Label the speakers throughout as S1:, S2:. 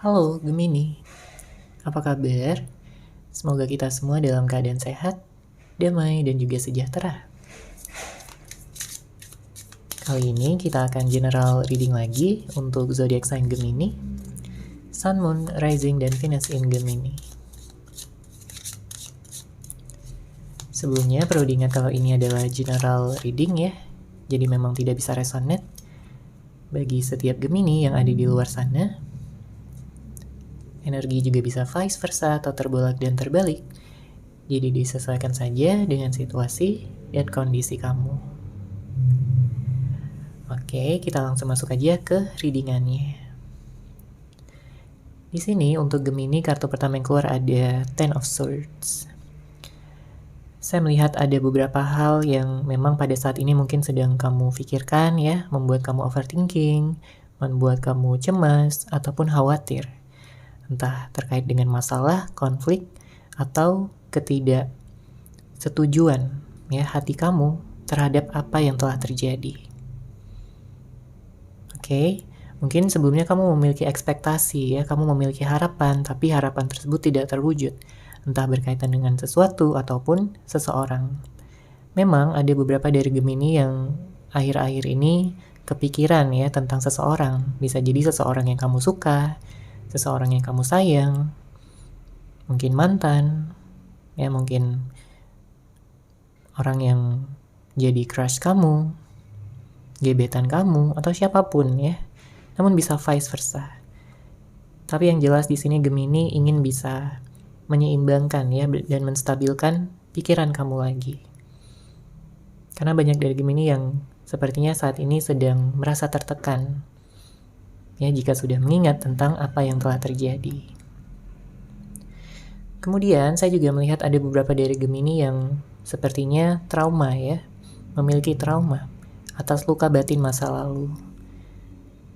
S1: Halo Gemini, apa kabar? Semoga kita semua dalam keadaan sehat, damai, dan juga sejahtera. Kali ini kita akan general reading lagi untuk zodiak sign Gemini, Sun, Moon, Rising, dan Venus in Gemini. Sebelumnya perlu diingat kalau ini adalah general reading ya, jadi memang tidak bisa resonate bagi setiap Gemini yang ada di luar sana. Energi juga bisa vice versa atau terbolak dan terbalik. Jadi disesuaikan saja dengan situasi dan kondisi kamu. Oke, kita langsung masuk aja ke readingannya. Di sini untuk Gemini kartu pertama yang keluar ada Ten of Swords. Saya melihat ada beberapa hal yang memang pada saat ini mungkin sedang kamu pikirkan ya, membuat kamu overthinking, membuat kamu cemas ataupun khawatir. Entah terkait dengan masalah, konflik, atau ketidaksetujuan ya hati kamu terhadap apa yang telah terjadi. Oke, mungkin sebelumnya kamu memiliki ekspektasi ya, kamu memiliki harapan, tapi harapan tersebut tidak terwujud, entah berkaitan dengan sesuatu ataupun seseorang. Memang ada beberapa dari Gemini yang akhir-akhir ini kepikiran ya tentang seseorang. Bisa jadi seseorang yang kamu suka, seseorang yang kamu sayang, mungkin mantan, ya mungkin orang yang jadi crush kamu, gebetan kamu, atau siapapun ya. Namun bisa vice versa. Tapi yang jelas di sini Gemini ingin bisa menyeimbangkan ya dan menstabilkan pikiran kamu lagi. Karena banyak dari Gemini yang sepertinya saat ini sedang merasa tertekan ya jika sudah mengingat tentang apa yang telah terjadi. Kemudian saya juga melihat ada beberapa dari Gemini yang sepertinya trauma ya, memiliki trauma atas luka batin masa lalu.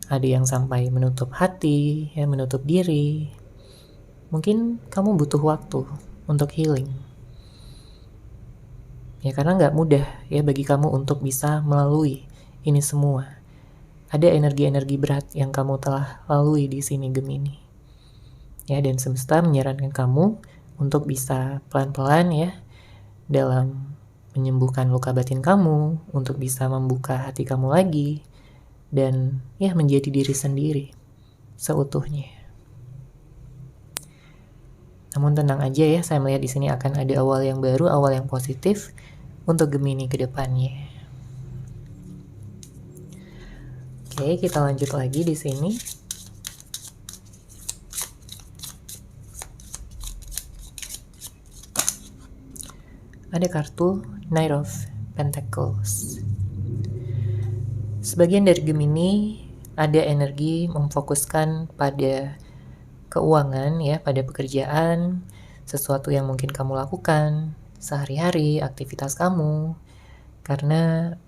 S1: Ada yang sampai menutup hati, ya menutup diri. Mungkin kamu butuh waktu untuk healing. Ya karena nggak mudah ya bagi kamu untuk bisa melalui ini semua. Ada energi-energi berat yang kamu telah lalui di sini Gemini. Ya, dan semesta menyarankan kamu untuk bisa pelan-pelan ya dalam menyembuhkan luka batin kamu, untuk bisa membuka hati kamu lagi dan ya menjadi diri sendiri seutuhnya. Namun tenang aja ya, saya melihat di sini akan ada awal yang baru, awal yang positif untuk Gemini ke depannya. Oke, kita lanjut lagi di sini. Ada kartu Knight of Pentacles. Sebagian dari Gemini ada energi memfokuskan pada keuangan ya, pada pekerjaan, sesuatu yang mungkin kamu lakukan sehari-hari, aktivitas kamu. Karena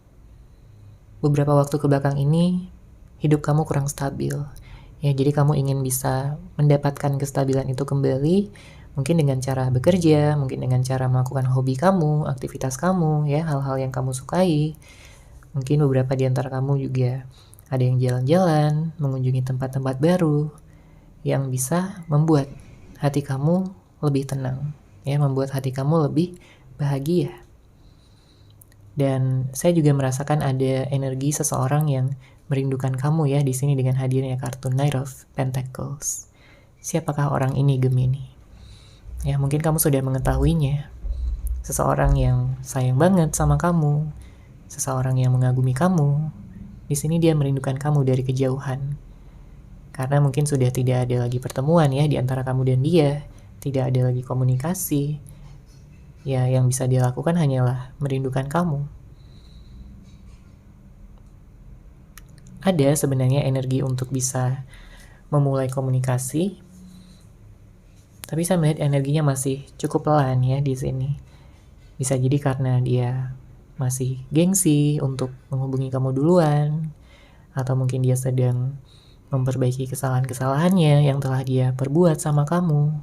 S1: beberapa waktu kebelakang ini hidup kamu kurang stabil. Ya, jadi kamu ingin bisa mendapatkan kestabilan itu kembali, mungkin dengan cara bekerja, mungkin dengan cara melakukan hobi kamu, aktivitas kamu, ya, hal-hal yang kamu sukai. Mungkin beberapa di antara kamu juga ada yang jalan-jalan, mengunjungi tempat-tempat baru, yang bisa membuat hati kamu lebih tenang, ya, membuat hati kamu lebih bahagia. Dan saya juga merasakan ada energi seseorang yang merindukan kamu ya di sini dengan hadirnya kartu Knight of Pentacles. Siapakah orang ini Gemini? Ya, mungkin kamu sudah mengetahuinya. Seseorang yang sayang banget sama kamu, seseorang yang mengagumi kamu. Di sini dia merindukan kamu dari kejauhan. Karena mungkin sudah tidak ada lagi pertemuan ya di antara kamu dan dia, tidak ada lagi komunikasi. Ya, yang bisa dia lakukan hanyalah merindukan kamu. Ada sebenarnya energi untuk bisa memulai komunikasi, tapi saya melihat energinya masih cukup pelan ya di sini. Bisa jadi karena dia masih gengsi untuk menghubungi kamu duluan, atau mungkin dia sedang memperbaiki kesalahan-kesalahannya yang telah dia perbuat sama kamu.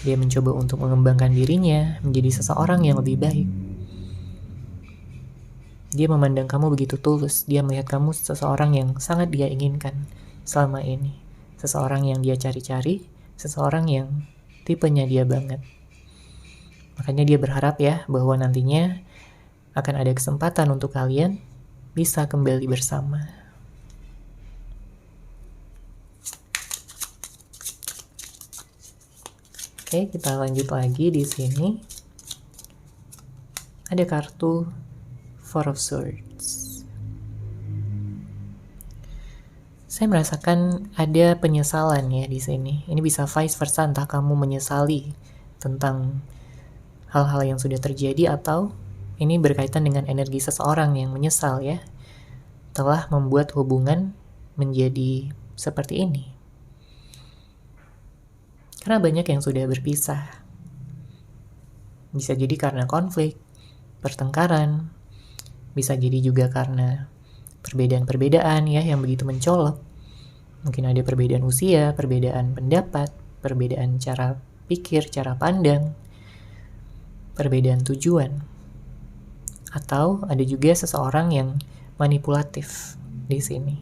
S1: Dia mencoba untuk mengembangkan dirinya menjadi seseorang yang lebih baik. Dia memandang kamu begitu tulus. Dia melihat kamu seseorang yang sangat dia inginkan selama ini. seseorang yang dia cari-cari, seseorang yang tipenya dia banget. Makanya dia berharap ya bahwa nantinya akan ada kesempatan untuk kalian bisa kembali bersama. Oke, kita lanjut lagi di sini. Ada kartu Four of Swords. Saya merasakan ada penyesalan ya di sini. Ini bisa vice versa, entah kamu menyesali tentang hal-hal yang sudah terjadi atau ini berkaitan dengan energi seseorang yang menyesal ya, telah membuat hubungan menjadi seperti ini. Karena banyak yang sudah berpisah. Bisa jadi karena konflik, pertengkaran, bisa jadi juga karena perbedaan-perbedaan ya yang begitu mencolok. Mungkin ada perbedaan usia, perbedaan pendapat, perbedaan cara pikir, cara pandang, perbedaan tujuan. Atau ada juga seseorang yang manipulatif di sini.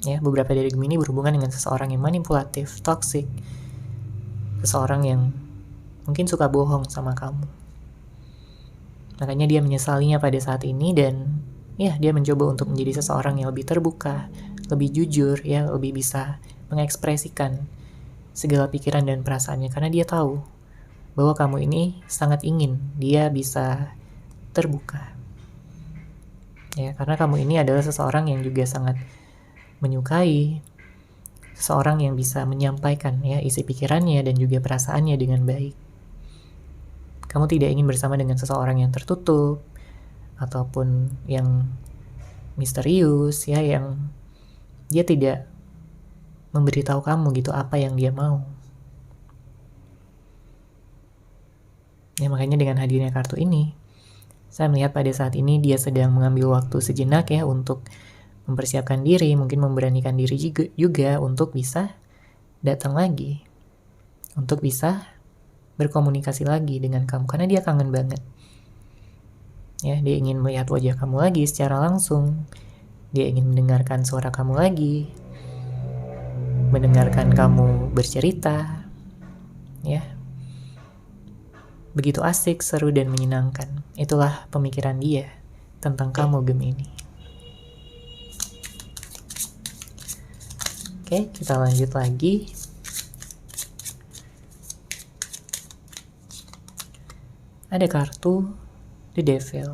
S1: Ya, beberapa dari Gemini berhubungan dengan seseorang yang manipulatif, toksik, seseorang yang mungkin suka bohong sama kamu. Makanya dia menyesalinya pada saat ini dan ya dia mencoba untuk menjadi seseorang yang lebih terbuka, lebih jujur, ya lebih bisa mengekspresikan segala pikiran dan perasaannya karena dia tahu bahwa kamu ini sangat ingin dia bisa terbuka. Ya, karena kamu ini adalah seseorang yang juga sangat menyukai seseorang yang bisa menyampaikan ya isi pikirannya dan juga perasaannya dengan baik. Kamu tidak ingin bersama dengan seseorang yang tertutup ataupun yang misterius ya, yang dia tidak memberitahu kamu gitu apa yang dia mau. Ya, makanya dengan hadirnya kartu ini, saya melihat pada saat ini dia sedang mengambil waktu sejenak ya untuk mempersiapkan diri, mungkin memberanikan diri juga untuk bisa datang lagi, untuk bisa berkomunikasi lagi dengan kamu, karena dia kangen banget. Ya, dia ingin melihat wajah kamu lagi secara langsung, dia ingin mendengarkan suara kamu lagi, mendengarkan kamu bercerita, ya. Begitu asik, seru, dan menyenangkan. Itulah pemikiran dia tentang kamu, Gemini. Oke, kita lanjut lagi. Ada kartu The Devil.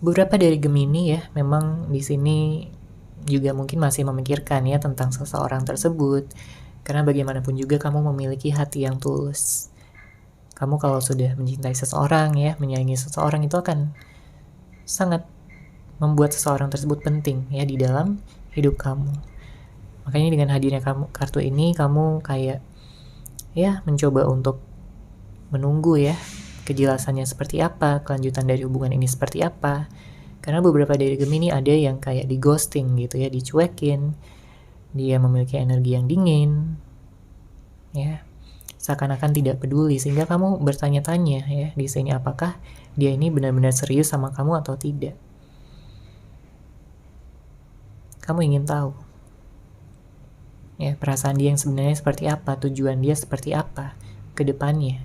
S1: Beberapa dari Gemini ya, memang di sini juga mungkin masih memikirkan ya tentang seseorang tersebut. Karena bagaimanapun juga kamu memiliki hati yang tulus. Kamu kalau sudah mencintai seseorang ya, menyayangi seseorang itu akan sangat membuat seseorang tersebut penting ya di dalam hidup kamu. Makanya dengan hadirnya kartu ini, kamu kayak ya mencoba untuk menunggu ya kejelasannya seperti apa, kelanjutan dari hubungan ini seperti apa. Karena beberapa dari Gemini ada yang kayak di ghosting gitu ya, dicuekin. Dia memiliki energi yang dingin, ya, seakan-akan tidak peduli, sehingga kamu bertanya-tanya ya di sini apakah dia ini benar-benar serius sama kamu atau tidak. Kamu ingin tahu, ya, perasaan dia yang sebenarnya seperti apa, tujuan dia seperti apa ke depannya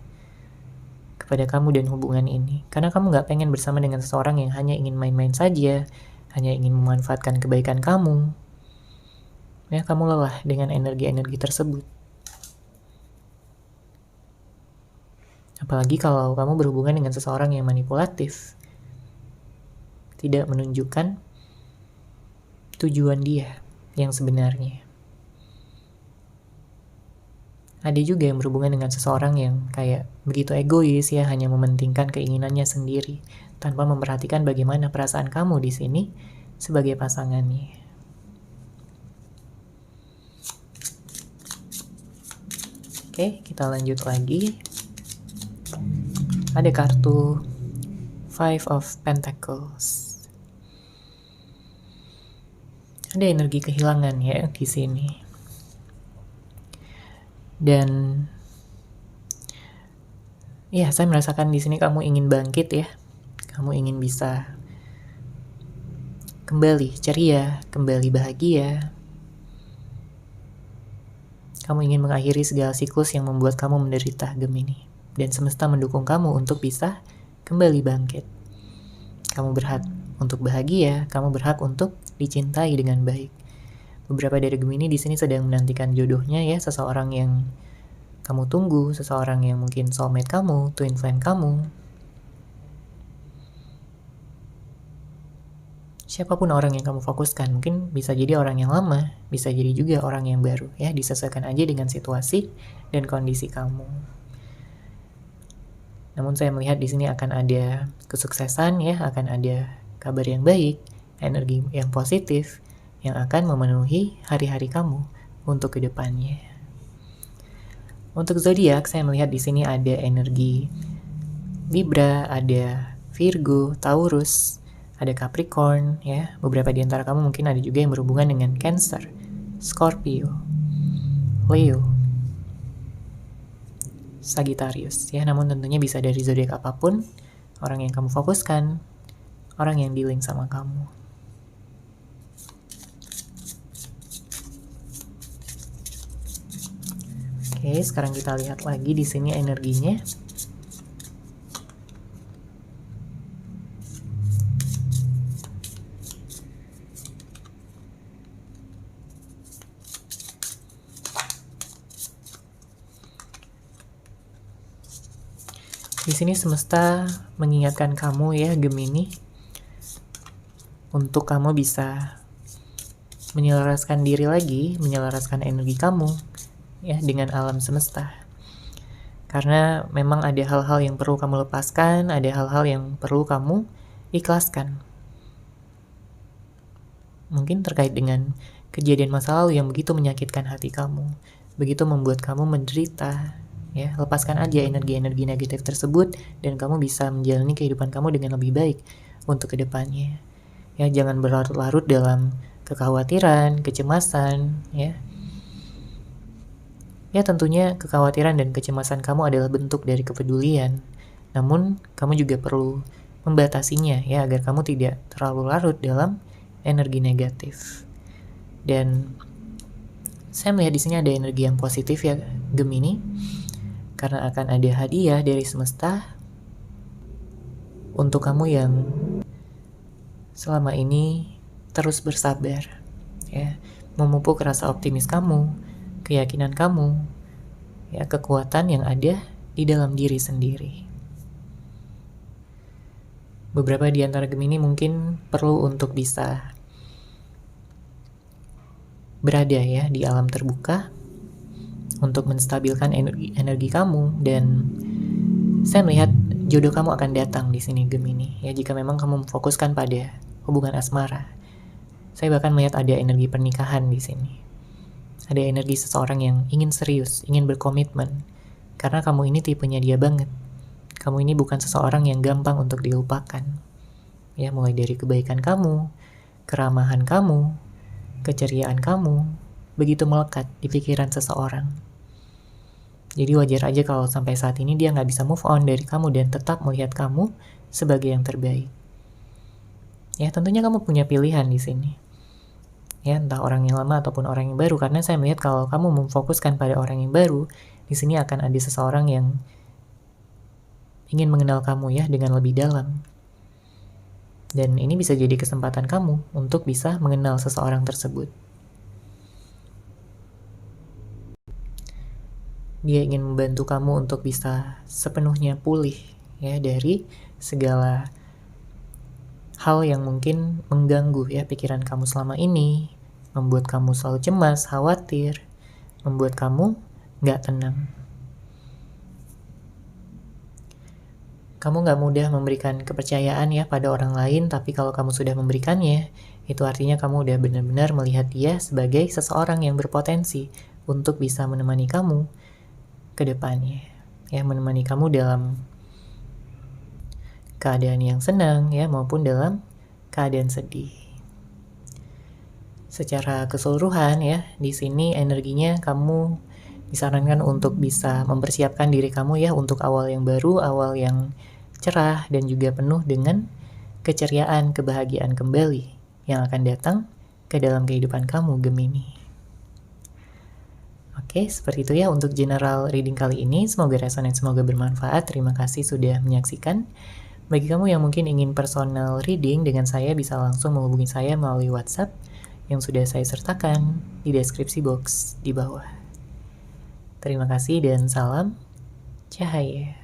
S1: kepada kamu dan hubungan ini. Karena kamu nggak pengen bersama dengan seseorang yang hanya ingin main-main saja, hanya ingin memanfaatkan kebaikan kamu. Ya, kamu lelah dengan energi-energi tersebut. Apalagi kalau kamu berhubungan dengan seseorang yang manipulatif, tidak menunjukkan tujuan dia yang sebenarnya. Ada juga yang berhubungan dengan seseorang yang kayak begitu egois ya, hanya mementingkan keinginannya sendiri, tanpa memperhatikan bagaimana perasaan kamu di sini sebagai pasangannya. Oke, kita lanjut lagi. Ada kartu Five of Pentacles. Ada energi kehilangan ya di sini. Dan ya, saya merasakan di sini kamu ingin bangkit ya. Kamu ingin bisa kembali ceria, kembali bahagia. Kamu ingin mengakhiri segala siklus yang membuat kamu menderita, Gemini. Dan semesta mendukung kamu untuk bisa kembali bangkit. Kamu berhak untuk bahagia, kamu berhak untuk dicintai dengan baik. Beberapa dari Gemini di sini sedang menantikan jodohnya ya, seseorang yang kamu tunggu, seseorang yang mungkin soulmate kamu, twin flame kamu. Siapapun orang yang kamu fokuskan, mungkin bisa jadi orang yang lama, bisa jadi juga orang yang baru ya, disesuaikan aja dengan situasi dan kondisi kamu. Namun saya melihat di sini akan ada kesuksesan ya, akan ada kabar yang baik, energi yang positif yang akan memenuhi hari-hari kamu untuk kedepannya. Untuk zodiak, saya melihat di sini ada energi Libra, ada Virgo, Taurus, ada Capricorn ya. Beberapa di antara kamu mungkin ada juga yang berhubungan dengan Cancer, Scorpio, Leo, Sagittarius ya. Namun tentunya bisa dari zodiak apapun, orang yang kamu fokuskan, orang yang dealing sama kamu. Oke, sekarang kita lihat lagi di sini energinya. Di sini semesta mengingatkan kamu ya Gemini, untuk kamu bisa menyelaraskan diri lagi, menyelaraskan energi kamu ya dengan alam semesta. Karena memang ada hal-hal yang perlu kamu lepaskan, ada hal-hal yang perlu kamu ikhlaskan. Mungkin terkait dengan kejadian masa lalu yang begitu menyakitkan hati kamu, begitu membuat kamu menderita. Ya, lepaskan aja energi-energi negatif tersebut dan kamu bisa menjalani kehidupan kamu dengan lebih baik untuk kedepannya. Ya, jangan berlarut-larut dalam kekhawatiran, kecemasan, ya. Ya, tentunya kekhawatiran dan kecemasan kamu adalah bentuk dari kepedulian. Namun, kamu juga perlu membatasinya ya agar kamu tidak terlalu larut dalam energi negatif. Dan saya melihat di sini ada energi yang positif ya Gemini. Karena akan ada hadiah dari semesta untuk kamu yang selama ini terus bersabar, ya, memupuk rasa optimis kamu, keyakinan kamu, ya, kekuatan yang ada di dalam diri sendiri. Beberapa di antara Gemini mungkin perlu untuk bisa berada ya di alam terbuka untuk menstabilkan energi kamu, dan saya melihat jodoh kamu akan datang di sini Gemini ya jika memang kamu memfokuskan pada hubungan asmara. Saya bahkan melihat ada energi pernikahan di sini. Ada energi seseorang yang ingin serius, ingin berkomitmen. Karena kamu ini tipenya dia banget. Kamu ini bukan seseorang yang gampang untuk dilupakan. Ya, mulai dari kebaikan kamu, keramahan kamu, keceriaan kamu, begitu melekat di pikiran seseorang. Jadi wajar aja kalau sampai saat ini dia nggak bisa move on dari kamu dan tetap melihat kamu sebagai yang terbaik. Ya, tentunya kamu punya pilihan di sini. Ya, entah orang yang lama ataupun orang yang baru. Karena saya melihat kalau kamu memfokuskan pada orang yang baru, di sini akan ada seseorang yang ingin mengenal kamu ya dengan lebih dalam. Dan ini bisa jadi kesempatan kamu untuk bisa mengenal seseorang tersebut. Dia ingin membantu kamu untuk bisa sepenuhnya pulih ya dari segala hal yang mungkin mengganggu ya pikiran kamu selama ini, membuat kamu selalu cemas, khawatir, membuat kamu nggak tenang. Kamu nggak mudah memberikan kepercayaan ya pada orang lain, tapi kalau kamu sudah memberikannya, itu artinya kamu udah benar-benar melihat dia sebagai seseorang yang berpotensi untuk bisa menemani kamu ke depannya, ya, menemani kamu dalam keadaan yang senang ya maupun dalam keadaan sedih. Secara keseluruhan ya, di sini energinya kamu disarankan untuk bisa mempersiapkan diri kamu ya untuk awal yang baru, awal yang cerah dan juga penuh dengan keceriaan, kebahagiaan kembali yang akan datang ke dalam kehidupan kamu, Gemini. Oke, seperti itu ya untuk general reading kali ini. Semoga resonate, semoga bermanfaat. Terima kasih sudah menyaksikan. Bagi kamu yang mungkin ingin personal reading dengan saya, bisa langsung menghubungi saya melalui WhatsApp yang sudah saya sertakan di deskripsi box di bawah. Terima kasih dan salam cahaya.